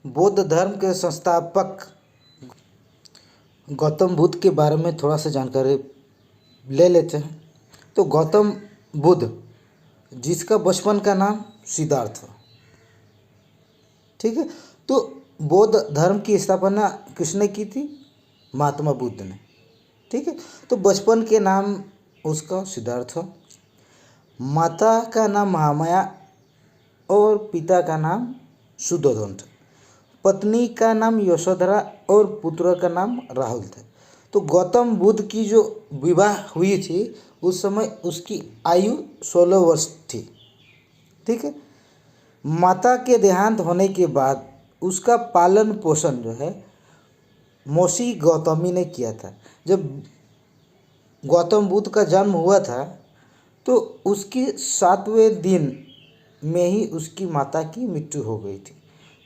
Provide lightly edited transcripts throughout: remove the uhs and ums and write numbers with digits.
बौद्ध धर्म के संस्थापक गौतम बुद्ध के बारे में थोड़ा सा जानकारी ले लेते हैं। तो गौतम बुद्ध, जिसका बचपन का नाम सिद्धार्थ था, ठीक है। तो बौद्ध धर्म की स्थापना किसने की थी? महात्मा बुद्ध ने, ठीक है। तो बचपन के नाम उसका सिद्धार्थ था। माता का नाम महामाया और पिता का नाम शुद्धोधन था। पत्नी का नाम यशोधरा और पुत्र का नाम राहुल था। तो गौतम बुद्ध की जो विवाह हुई थी उस समय उसकी आयु 16 वर्ष थी, ठीक है। माता के देहांत होने के बाद उसका पालन पोषण जो है मौसी गौतमी ने किया था। जब गौतम बुद्ध का जन्म हुआ था तो उसके 7वें दिन में ही उसकी माता की मृत्यु हो गई थी।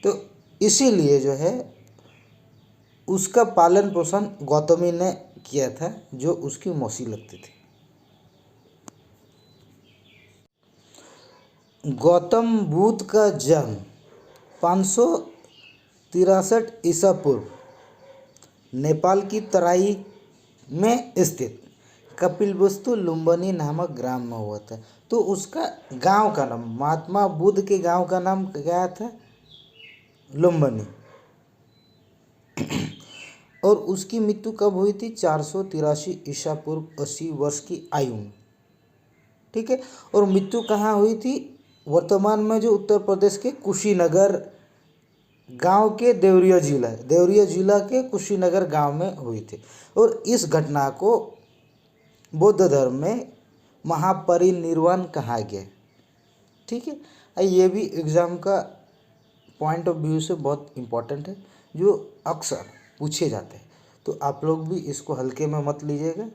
तो इसीलिए जो है उसका पालन पोषण गौतमी ने किया था, जो उसकी मौसी लगती थी। गौतम बुद्ध का जन्म 563 ईसा पूर्व नेपाल की तराई में स्थित कपिलवस्तु लुम्बिनी नामक ग्राम में हुआ था। तो उसका गांव का नाम, महात्मा बुद्ध के गांव का नाम क्या था? लुम्बिनी। और उसकी मृत्यु कब हुई थी? 483 ईसा पूर्व 80 वर्ष की आयु में, ठीक है। और मृत्यु कहाँ हुई थी? वर्तमान में जो उत्तर प्रदेश के कुशीनगर गांव के देवरिया जिला के कुशीनगर गांव में हुई थी। और इस घटना को बौद्ध धर्म में महापरिनिर्वाण कहा गया, ठीक है। ये भी एग्ज़ाम का पॉइंट ऑफ व्यू से बहुत इम्पोर्टेंट है, जो अक्सर पूछे जाते हैं। तो आप लोग भी इसको हल्के में मत लीजिएगा।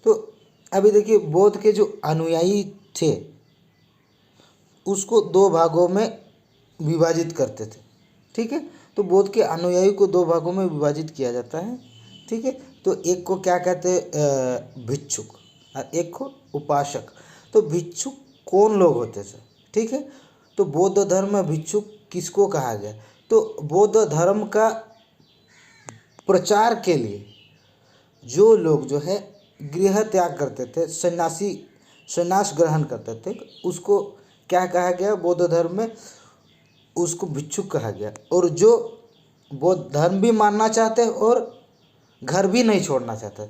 तो अभी देखिए, बौद्ध के जो अनुयायी थे उसको 2 भागों में विभाजित करते थे, ठीक है। तो बौद्ध के अनुयायी को 2 भागों में विभाजित किया जाता है, ठीक है। तो एक को क्या कहते हैं? भिक्षुक, और एक को उपासक। तो भिक्षुक कौन लोग होते थे, ठीक है। तो बौद्ध धर्म में भिक्षुक किसको कहा गया? तो बौद्ध धर्म का प्रचार के लिए जो लोग जो है गृह त्याग करते थे, संन्यास ग्रहण करते थे, उसको क्या कहा गया बौद्ध धर्म में? उसको भिक्षुक कहा गया। और जो बौद्ध धर्म भी मानना चाहते और घर भी नहीं छोड़ना चाहते,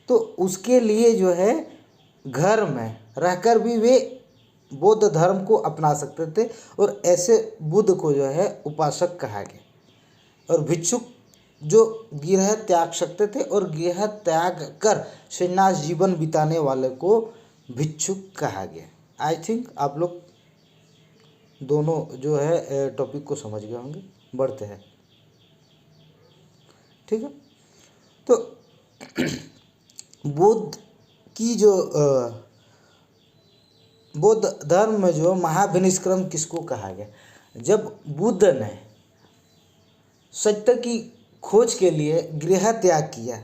तो उसके लिए जो है घर में रहकर भी वे बौद्ध धर्म को अपना सकते थे। और ऐसे बुद्ध को जो है उपासक कहा गया। और भिक्षुक जो गृह त्याग सकते थे और गृह त्याग कर संन्यास जीवन बिताने वाले को भिक्षुक कहा गया। आई थिंक आप लोग दोनों जो है टॉपिक को समझ गए होंगे। बढ़ते हैं, ठीक है। तो बुद्ध की जो बौद्ध धर्म में जो महाविनिष्क्रम किसको कहा गया? जब बुद्ध ने सत्य की खोज के लिए गृह त्याग किया,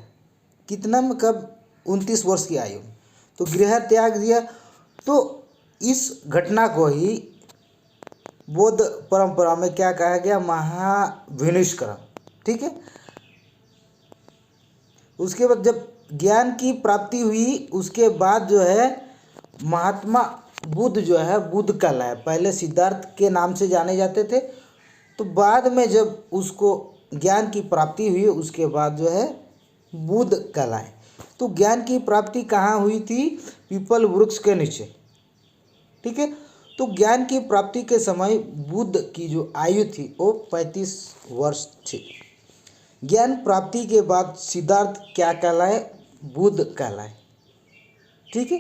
कितना में, कब? 29 वर्ष की आयु में। तो गृह त्याग दिया। तो इस घटना को ही बौद्ध परंपरा में क्या कहा गया? महाविनिष्क्रम, ठीक है। उसके बाद जब ज्ञान की प्राप्ति हुई, उसके बाद जो है महात्मा बुद्ध जो है बुद्ध कहलाए। पहले सिद्धार्थ के नाम से जाने जाते थे, तो बाद में जब उसको ज्ञान की प्राप्ति हुई उसके बाद जो है बुद्ध कहलाए। तो ज्ञान की प्राप्ति कहाँ हुई थी? पीपल वृक्ष के नीचे, ठीक है। तो ज्ञान की प्राप्ति के समय बुद्ध की जो आयु थी वो 35 वर्ष थी। ज्ञान प्राप्ति के बाद सिद्धार्थ क्या कहलाए? बुद्ध कहलाए, ठीक है।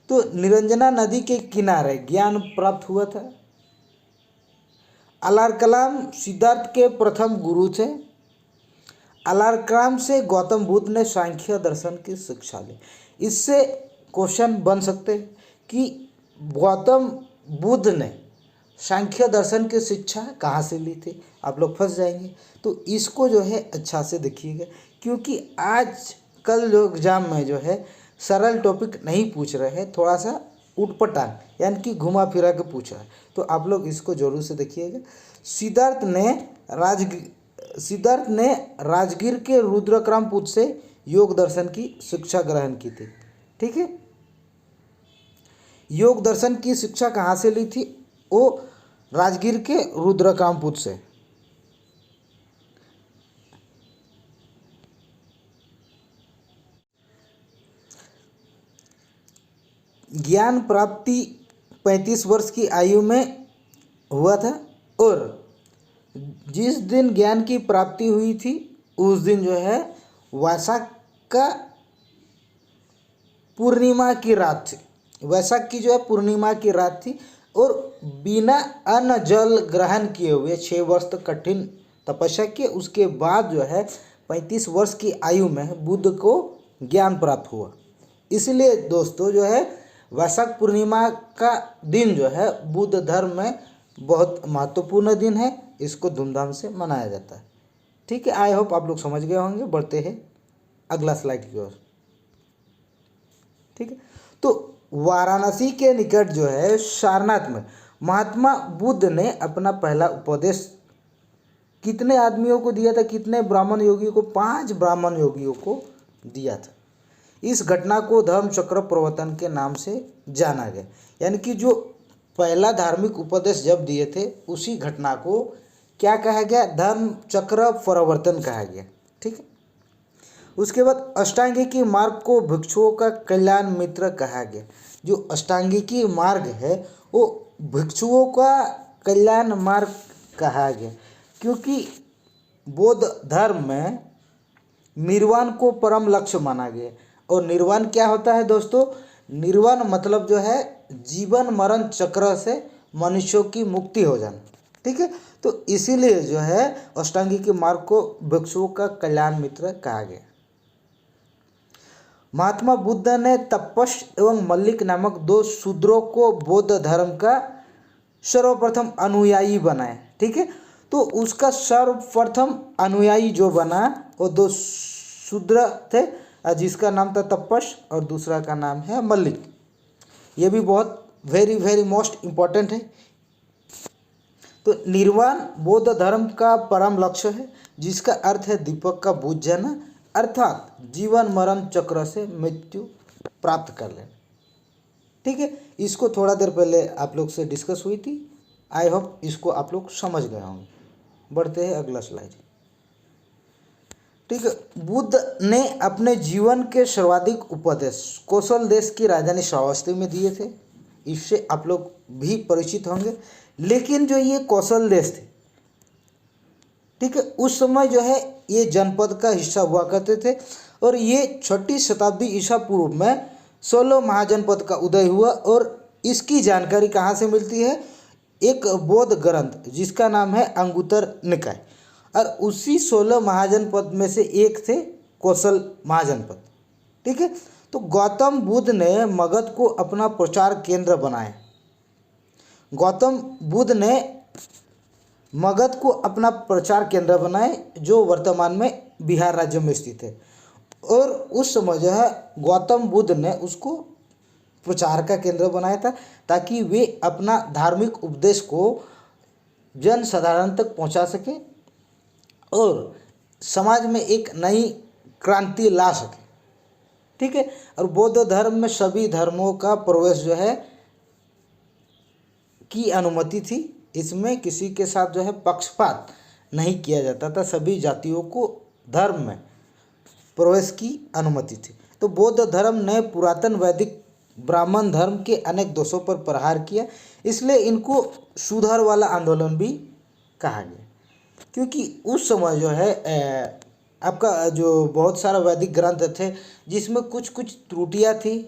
तो निरंजना नदी के किनारे ज्ञान प्राप्त हुआ था। अलारकलाम सिद्धार्थ के प्रथम गुरु थे। अलारकलाम से गौतम बुद्ध ने सांख्य दर्शन की शिक्षा ली। इससे क्वेश्चन बन सकते हैं कि गौतम बुद्ध ने सांख्य दर्शन की शिक्षा कहाँ से ली थी? आप लोग फंस जाएंगे। तो इसको जो है अच्छा से देखिएगा, क्योंकि आज कल जो एग्जाम में जो है सरल टॉपिक नहीं पूछ रहे हैं, थोड़ा सा उटपटांग यानी कि घुमा फिरा के पूछा है। तो आप लोग इसको जरूर से देखिएगा। सिद्धार्थ ने राजगीर के रुद्रकामपुर से योग दर्शन की शिक्षा ग्रहण की थी। ठीक है, योग दर्शन की शिक्षा कहाँ से ली थी? वो राजगीर के रुद्रकामपुर से। ज्ञान प्राप्ति 35 वर्ष की आयु में हुआ था और जिस दिन ज्ञान की प्राप्ति हुई थी उस दिन जो है वैशाख का पूर्णिमा की रात थी। वैशाख की जो है पूर्णिमा की रात थी और बिना अन्न जल ग्रहण किए हुए 6 वर्ष तक कठिन तपस्या किए, उसके बाद जो है 35 वर्ष की आयु में बुद्ध को ज्ञान प्राप्त हुआ। इसलिए दोस्तों जो है वैशाख पूर्णिमा का दिन जो है बुद्ध धर्म में बहुत महत्वपूर्ण दिन है, इसको धूमधाम से मनाया जाता है। ठीक है, आई होप आप लोग समझ गए होंगे। बढ़ते हैं अगला स्लाइड की ओर। ठीक है, तो वाराणसी के निकट जो है सारनाथ में महात्मा बुद्ध ने अपना पहला उपदेश कितने आदमियों को दिया था? कितने ब्राह्मण योगियों को? 5 ब्राह्मण योगियों को दिया था। इस घटना को धर्म चक्र प्रवर्तन के नाम से जाना गया, यानी कि जो पहला धार्मिक उपदेश जब दिए थे उसी घटना को क्या कहा गया? धर्म चक्र प्रवर्तन कहा गया। ठीक है, उसके बाद अष्टांगिकी मार्ग को भिक्षुओं का कल्याण मित्र कहा गया। जो अष्टांगिकी मार्ग है वो भिक्षुओं का कल्याण मार्ग कहा गया, क्योंकि बौद्ध धर्म में निर्वाण को परम लक्ष्य माना गया। और निर्वाण क्या होता है दोस्तों? निर्वाण मतलब जो है जीवन मरण चक्र से मनुष्यों की मुक्ति हो जाना। ठीक है, तो इसीलिए जो है अष्टांगिकी मार्ग को भिक्षुओं का कल्याण मित्र कहा गया। महात्मा बुद्ध ने तपस एवं मल्लिक नामक 2 शूद्रों को बौद्ध धर्म का सर्वप्रथम अनुयायी बनाया। ठीक है, तो उसका सर्वप्रथम अनुयायी जो बना वो 2 शूद्र थे, जिसका नाम था तपस और दूसरा का नाम है मल्लिक। ये भी बहुत वेरी मोस्ट इम्पॉर्टेंट है। तो निर्वाण बौद्ध धर्म का परम लक्ष्य है, जिसका अर्थ है दीपक का बुझ जाना, अर्थात जीवन मरण चक्र से मृत्यु प्राप्त कर लेना। ठीक है, इसको थोड़ा देर पहले आप लोग से डिस्कस हुई थी। आई होप इसको आप लोग समझ गए होंगे। बढ़ते हैं अगला स्लाइड। ठीक है, बुद्ध ने अपने जीवन के सर्वाधिक उपदेश कौशल देश की राजधानी श्रावस्ती में दिए थे। इससे आप लोग भी परिचित होंगे। लेकिन जो ये कौशल देश थे, ठीक है, उस समय जो है ये जनपद का हिस्सा हुआ करते थे और ये 6ठी शताब्दी ईसा पूर्व में 16 महाजनपद का उदय हुआ। और इसकी जानकारी कहाँ से मिलती है? एक बौद्ध ग्रंथ जिसका नाम है अंगुत्तर निकाय, और उसी 16 महाजनपद में से एक थे कौशल महाजनपद। ठीक है, तो गौतम बुद्ध ने मगध को अपना प्रचार केंद्र बनाया। गौतम बुद्ध ने मगध को अपना प्रचार केंद्र बनाए, जो वर्तमान में बिहार राज्य में स्थित है। और उस समय जो है गौतम बुद्ध ने उसको प्रचार का केंद्र बनाया था, ताकि वे अपना धार्मिक उपदेश को जन साधारण तक पहुंचा सके और समाज में एक नई क्रांति ला सके। ठीक है, और बौद्ध धर्म में सभी धर्मों का प्रवेश जो है की अनुमति थी। इसमें किसी के साथ जो है पक्षपात नहीं किया जाता था, सभी जातियों को धर्म में प्रवेश की अनुमति थी। तो बौद्ध धर्म ने पुरातन वैदिक ब्राह्मण धर्म के अनेक दोषों पर प्रहार किया, इसलिए इनको सुधार वाला आंदोलन भी कहा गया। क्योंकि उस समय जो है आपका जो बहुत सारा वैदिक ग्रंथ थे जिसमें कुछ कुछ त्रुटियां थी।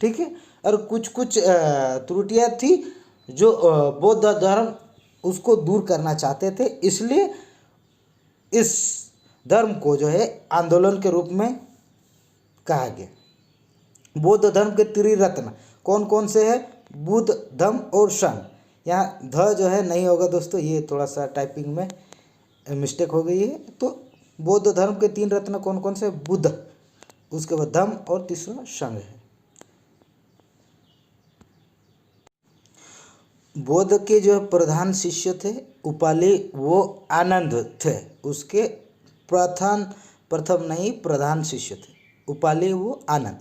ठीक है, और कुछ कुछ त्रुटियां थी जो बौद्ध धर्म उसको दूर करना चाहते थे। इसलिए इस धर्म को जो है आंदोलन के रूप में कहा गया। बौद्ध धर्म के त्रिरत्न कौन कौन से हैं? बुद्ध, धम्म और संघ। यहाँ ध जो है नहीं होगा दोस्तों, ये थोड़ा सा टाइपिंग में मिस्टेक हो गई है। तो बौद्ध धर्म के 3 रत्न कौन कौन से? बुद्ध, उसके बाद धम्म और तीसरा संघ है। बौद्ध के जो प्रधान शिष्य थे उपाली, वो आनंद थे। उसके प्रथम नहीं प्रधान शिष्य थे उपाली, वो आनंद।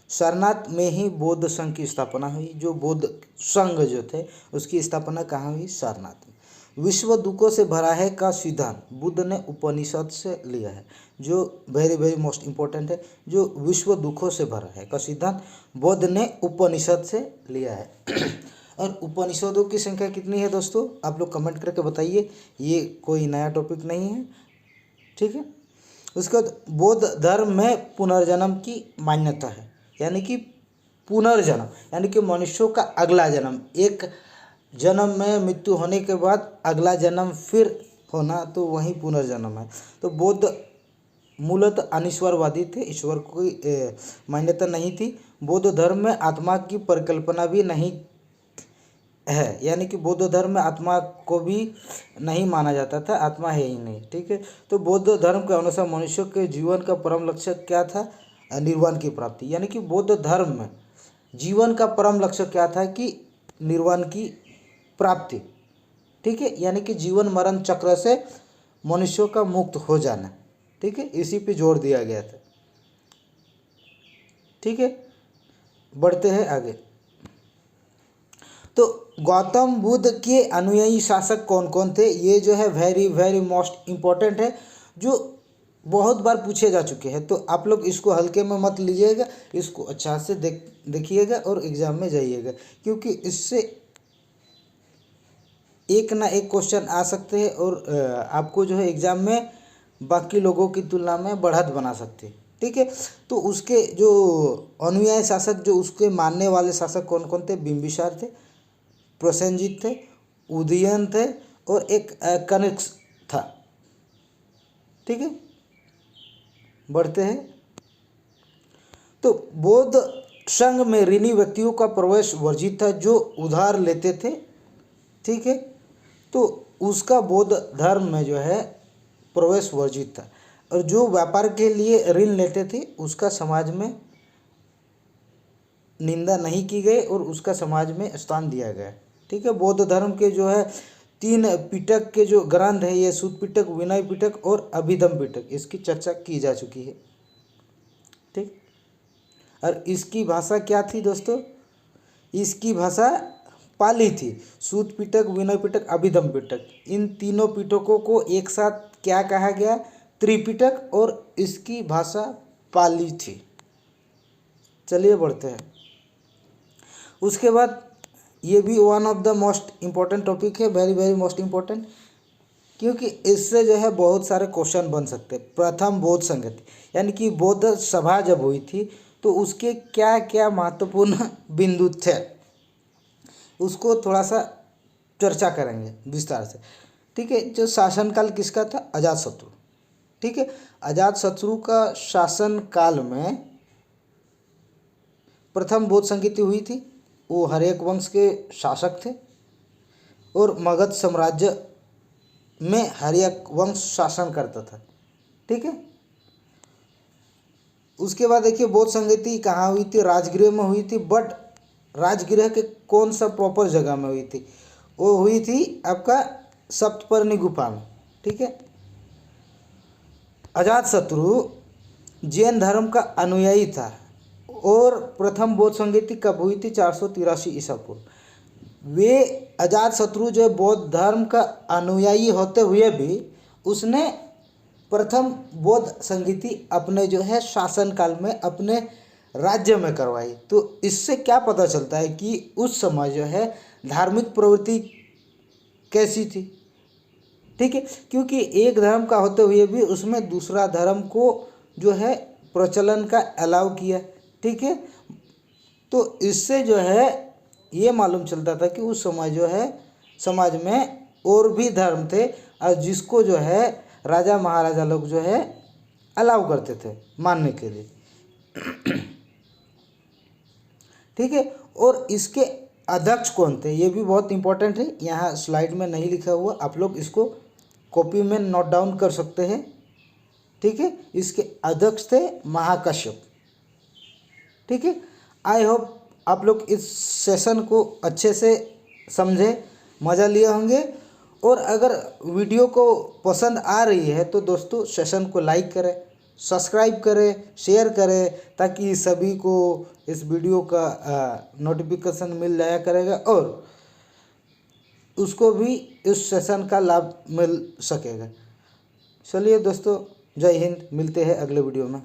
सारनाथ में ही बौद्ध संघ की स्थापना हुई। जो बौद्ध संघ जो थे उसकी स्थापना कहाँ हुई? सारनाथ में। विश्व दुखों से भरा है का सिद्धांत बुद्ध ने उपनिषद से लिया है। जो वेरी वेरी मोस्ट इम्पोर्टेंट है, जो विश्व दुखों से भरा है का सिद्धांत बुद्ध ने उपनिषद से लिया है। और उपनिषदों की संख्या कितनी है दोस्तों? आप लोग कमेंट करके बताइए, ये कोई नया टॉपिक नहीं है, ठीक है। उसके बाद बौद्ध धर्म में पुनर्जन्म की मान्यता है, यानी कि पुनर्जन्म यानी कि मनुष्यों का अगला जन्म, एक जन्म में मृत्यु होने के बाद अगला जन्म फिर होना, तो वही पुनर्जन्म है। तो बौद्ध मूलतः अनिश्वरवादी थे, ईश्वर को कोई मान्यता नहीं थी। बौद्ध धर्म में आत्मा की परिकल्पना भी नहीं है, यानी कि बौद्ध धर्म में आत्मा को भी नहीं माना जाता था, आत्मा है ही नहीं, ठीक है। तो बौद्ध धर्म के अनुसार मनुष्य के जीवन का परम लक्ष्य क्या था? निर्वाण की प्राप्ति। यानी कि बौद्ध धर्म में जीवन का परम लक्ष्य क्या था? कि निर्वाण की प्राप्ति, ठीक है। यानी कि जीवन मरण चक्र से मनुष्यों का मुक्त हो जाना, ठीक है, इसी पे जोर दिया गया था, ठीक है। बढ़ते हैं आगे। तो गौतम बुद्ध के अनुयायी शासक कौन कौन थे? ये जो है वेरी वेरी मोस्ट इम्पोर्टेंट है, जो बहुत बार पूछे जा चुके हैं। तो आप लोग इसको हल्के में मत लीजिएगा, इसको अच्छा से देखिएगा और एग्जाम में जाइएगा, क्योंकि इससे एक ना एक क्वेश्चन आ सकते हैं और आपको जो है एग्ज़ाम में बाकी लोगों की तुलना में बढ़त बना सकते हैं, ठीक है। तो उसके जो अनुयायी शासक, जो उसके मानने वाले शासक कौन कौन थे? बिंबिसार थे, प्रोसेनजीत थे, उदयन थे और एक कनिष्क था, ठीक है। बढ़ते हैं। तो बौद्ध संघ में ऋणी व्यक्तियों का प्रवेश वर्जित था, जो उधार लेते थे, ठीक है। तो उसका बौद्ध धर्म में जो है प्रवेश वर्जित था। और जो व्यापार के लिए ऋण लेते थे उसका समाज में निंदा नहीं की गई और उसका समाज में स्थान दिया गया, ठीक है। बौद्ध धर्म के जो है 3 पिटक के जो ग्रंथ है, ये सूत पिटक, विनय पिटक और अभिधम पिटक, इसकी चर्चा की जा चुकी है, ठीक। और इसकी भाषा क्या थी दोस्तों? इसकी भाषा पाली थी। सूत पिटक, विनय पिटक, अभिधम पिटक, इन तीनों पिटकों को एक साथ क्या कहा गया? त्रिपिटक, और इसकी भाषा पाली थी। चलिए बढ़ते हैं। उसके बाद ये भी one of the most important topic है, वेरी वेरी मोस्ट इम्पोर्टेंट, क्योंकि इससे जो है बहुत सारे क्वेश्चन बन सकते हैं। प्रथम बौद्ध संगति, यानी कि बौद्ध सभा जब हुई थी तो उसके क्या क्या महत्वपूर्ण बिंदु थे, उसको थोड़ा सा चर्चा करेंगे विस्तार से, ठीक है। जो शासनकाल किसका था? अजातशत्रु, ठीक है। अजातशत्रु का शासनकाल में प्रथम बौद्ध संगति हुई थी। वो हर्यक वंश के शासक थे और मगध साम्राज्य में हर्यक वंश शासन करता था, ठीक है। उसके बाद देखिए बौद्ध संगति कहाँ हुई थी? राजगृह में हुई थी, बट राजगृह के कौन सा प्रॉपर जगह में हुई थी? वो हुई थी आपका सप्तपर्णी गुफा में, ठीक है। अजातशत्रु जैन धर्म का अनुयायी था और प्रथम बौद्ध संगति कब हुई थी? 483 ईसा पूर्व। वे अजातशत्रु जो बौद्ध धर्म का अनुयायी होते हुए भी उसने प्रथम बौद्ध संगति अपने जो है शासनकाल में अपने राज्य में करवाई। तो इससे क्या पता चलता है कि उस समय जो है धार्मिक प्रवृत्ति कैसी थी, ठीक है। क्योंकि एक धर्म का होते हुए भी उसमें दूसरा धर्म को जो है प्रचलन का अलाउ किया, ठीक है। तो इससे जो है ये मालूम चलता था कि उस समय जो है समाज में और भी धर्म थे और जिसको जो है राजा महाराजा लोग जो है अलाउ करते थे मानने के लिए, ठीक है। और इसके अध्यक्ष कौन थे? ये भी बहुत इंपॉर्टेंट है, यहाँ स्लाइड में नहीं लिखा हुआ, आप लोग इसको कॉपी में नोट डाउन कर सकते हैं, ठीक है। इसके अध्यक्ष थे महाकश्यप, ठीक है। आई होप आप लोग इस सेशन को अच्छे से समझे, मज़ा लिए होंगे। और अगर वीडियो को पसंद आ रही है तो दोस्तों सेशन को लाइक करें, सब्सक्राइब करें, शेयर करें, ताकि सभी को इस वीडियो का नोटिफिकेशन मिल जाया करेगा और उसको भी इस सेशन का लाभ मिल सकेगा। चलिए दोस्तों, जय हिंद, मिलते हैं अगले वीडियो में।